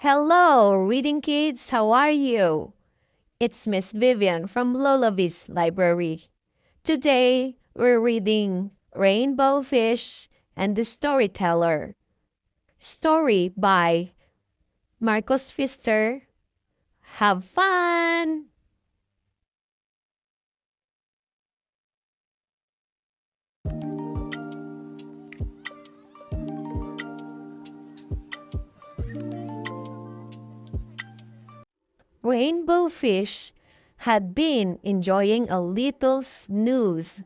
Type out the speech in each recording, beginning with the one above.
Hello, reading kids, how are you? It's Miss Vivian from Lolavi's library. Today, we're reading Rainbow Fish and the Storyteller. Story by Marcus Pfister. Have fun! Rainbow Fish had been enjoying a little snooze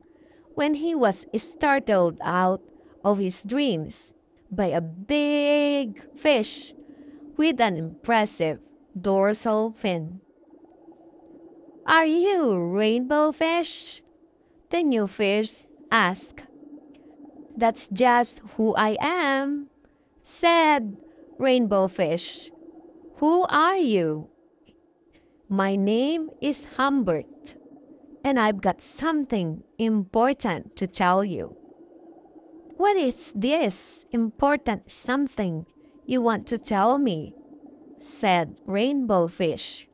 when he was startled out of his dreams by a big fish with an impressive dorsal fin. "Are you Rainbow Fish?" the new fish asked. "That's just who I am," said Rainbow Fish. "Who are you?" "My name is Humbert, and I've got something important to tell you." "What is this important something you want to tell me?" said Rainbow Fish.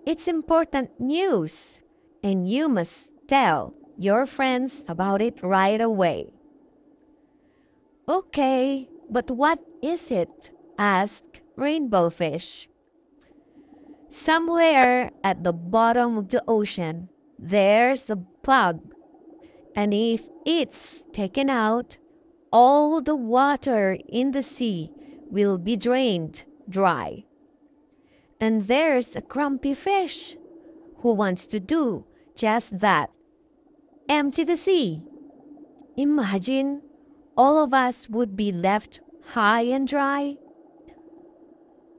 "It's important news, and you must tell your friends about it right away." "Okay, but what is it?" asked Rainbow Fish. "Somewhere at the bottom of the ocean there's a plug, and if it's taken out, all the water in the sea will be drained dry. And there's a grumpy fish who wants to do just that, empty the sea. Imagine, all of us would be left high and dry."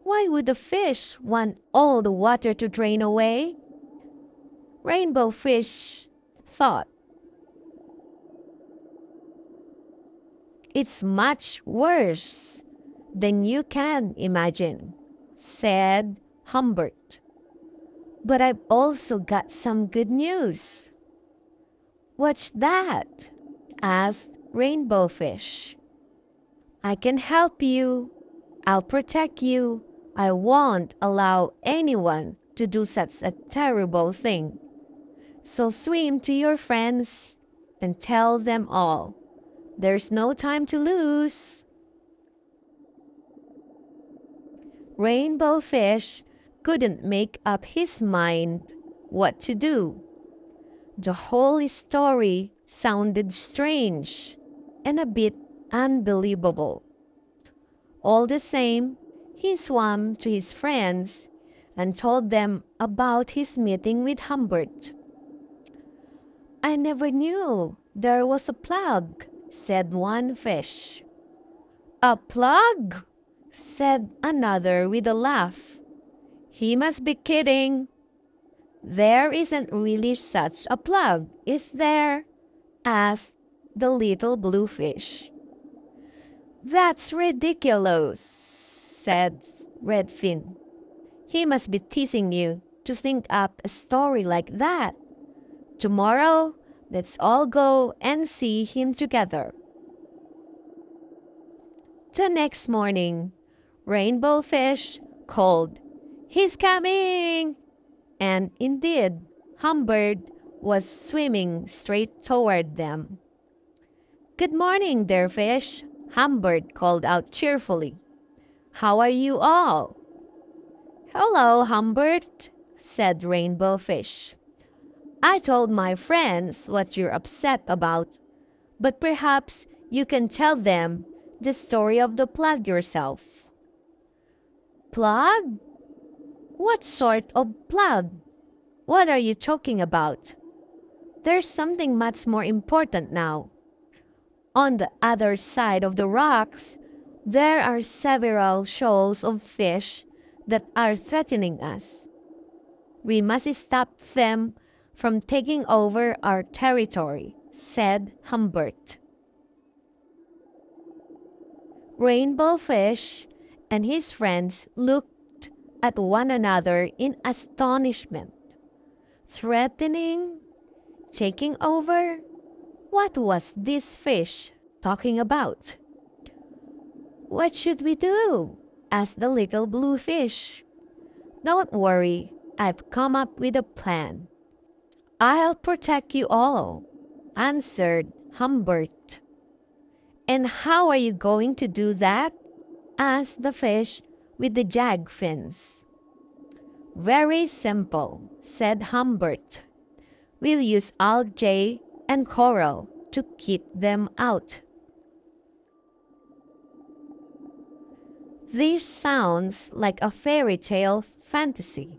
"Why would the fish want all the water to drain away?" Rainbow Fish thought. "It's much worse than you can imagine," said Humbert. "But I've also got some good news." "What's that?" asked Rainbow Fish. "I can help you. I'll protect you. I won't allow anyone to do such a terrible thing. So swim to your friends and tell them all. There's no time to lose." Rainbow Fish couldn't make up his mind what to do. The whole story sounded strange and a bit unbelievable. All the same, he swam to his friends and told them about his meeting with Humbert. "I never knew there was a plug," said one fish. "A plug?" said another with a laugh. "He must be kidding. There isn't really such a plug, is there?" asked the little blue fish. "That's ridiculous," said Redfin. "He must be teasing you to think up a story like that. Tomorrow, let's all go and see him together." The next morning, Rainbow Fish called, "He's coming!" And indeed, Humbert was swimming straight toward them. "Good morning, dear fish," Humbert called out cheerfully. "How are you all?" "Hello, Humbert," said Rainbow Fish. "I told my friends what you're upset about, but perhaps you can tell them the story of the plug yourself." "Plug? What sort of plug? What are you talking about? There's something much more important now. On the other side of the rocks, there are several shoals of fish that are threatening us. We must stop them from taking over our territory," said Humbert. Rainbow Fish and his friends looked at one another in astonishment. Threatening? Taking over? What was this fish talking about? "What should we do?" asked the little blue fish. "Don't worry, I've come up with a plan. I'll protect you all," answered Humbert. "And how are you going to do that?" asked the fish with the jag fins. "Very simple," said Humbert. "We'll use algae and coral to keep them out." "This sounds like a fairy tale fantasy,"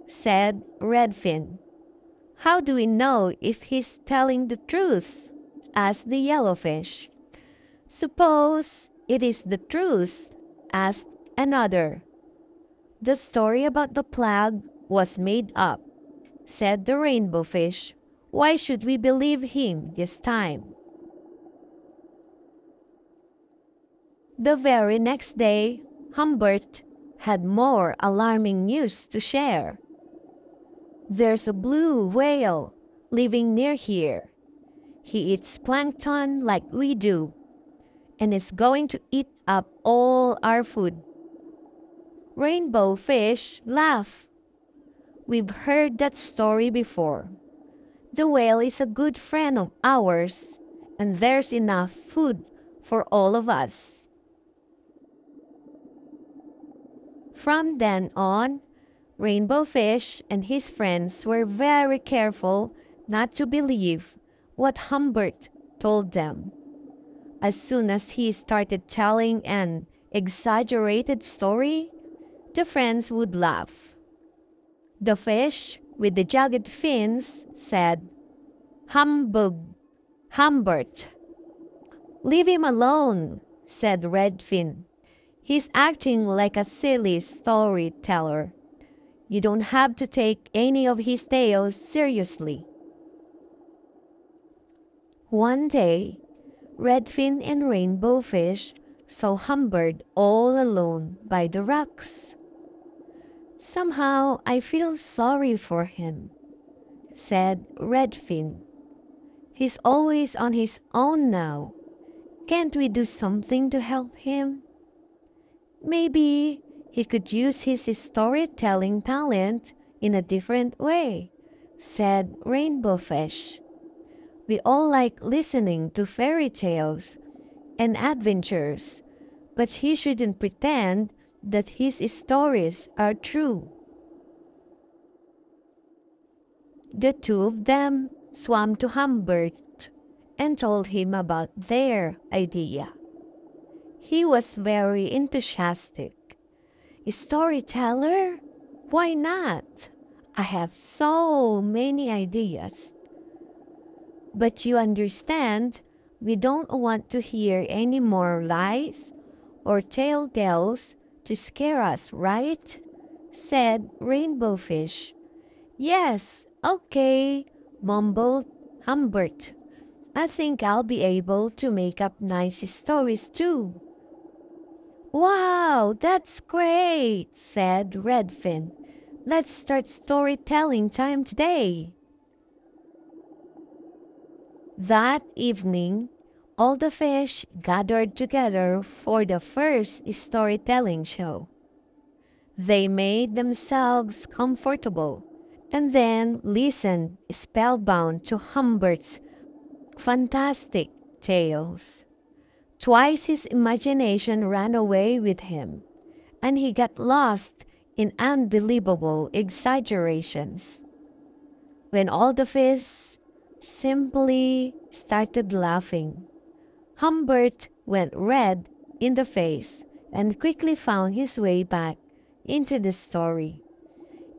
said Redfin. "How do we know if he's telling the truth?" asked the yellowfish. "Suppose it is the truth?" asked another. "The story about the plague was made up," said the rainbow fish. "Why should we believe him this time?" The very next day, Humbert had more alarming news to share. "There's a blue whale living near here. He eats plankton like we do, and is going to eat up all our food." Rainbow fish laughed. "We've heard that story before. The whale is a good friend of ours, and there's enough food for all of us." From then on, Rainbow Fish and his friends were very careful not to believe what Humbert told them. As soon as he started telling an exaggerated story, the friends would laugh. The fish with the jagged fins said, "Humbug, Humbert." "Leave him alone," said Redfin. "He's acting like a silly storyteller. You don't have to take any of his tales seriously." One day, Redfin and Rainbow Fish saw Humbert all alone by the rocks. "Somehow I feel sorry for him," said Redfin. "He's always on his own now. Can't we do something to help him?" "Maybe he could use his storytelling talent in a different way," said Rainbow Fish. "We all like listening to fairy tales and adventures, but he shouldn't pretend that his stories are true." The two of them swam to Humbert and told him about their idea. He was very enthusiastic. "Storyteller? Why not? I have so many ideas. But you understand, we don't want to hear any more lies or tales to scare us, right?" said Rainbow Fish. "Yes, okay," mumbled Humbert. "I think I'll be able to make up nice stories too." "Wow, that's great," said Redfin. "Let's start storytelling time today." That evening, all the fish gathered together for the first storytelling show. They made themselves comfortable and then listened spellbound to Humbert's fantastic tales. Twice his imagination ran away with him, and he got lost in unbelievable exaggerations. When all the fish simply started laughing, Humbert went red in the face and quickly found his way back into the story.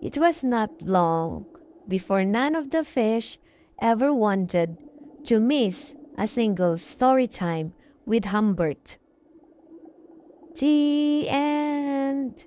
It was not long before none of the fish ever wanted to miss a single story time with Humbert. The end.